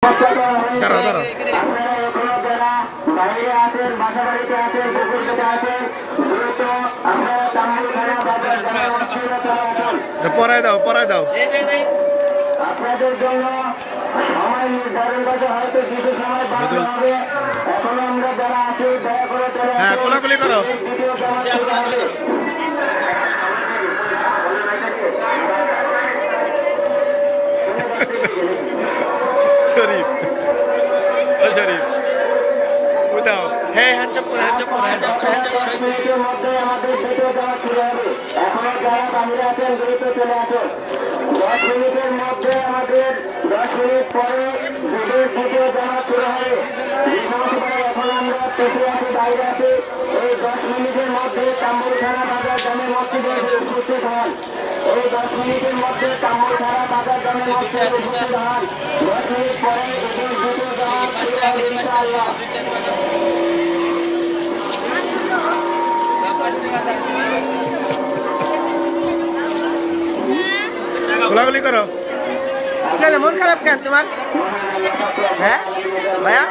দাঁড়া দাঁড়া পড়ায় দাও আপনাদের জন্য সময় নির্ধারণ করতে হয়তো কিছু সময় বাড়তে হবে। এখন আমরা যারা আছি দয়া করে চলে হ্যাঁ কোলাকুলি করো শরীফ ও শরীফ উদাও হ্যাঁ হ্যাঁ চপ করে মিনিটের মধ্যে আমাদের দ্বিতীয় যাওয়া শুরু হবে। এখনো যারা বাহিরে আছেন দ্রুত চলে আসুন। 10 মিনিটের মধ্যে আমাদের 10 মিনিট পরে দ্বিতীয় যাওয়া শুরু হবে। এই সমস্ত এখন আমরা পেছনে আছি বাইরে আছি। এই 10 মিনিটের মধ্যে তাম্বুলখানা বাজার জামে মসজিদে উপস্থিত হন। এই 10 মিনিটের মধ্যে তাম্বুলখানা বাজার জামে মসজিদে উপস্থিত হন। 10 মিনিট পরে দ্বিতীয় যাওয়া শুরু হবে ইনশাআল্লাহ। কোলাকুলি করো মন খারাপ কেন তোমার? হ্যাঁ ভাইয়া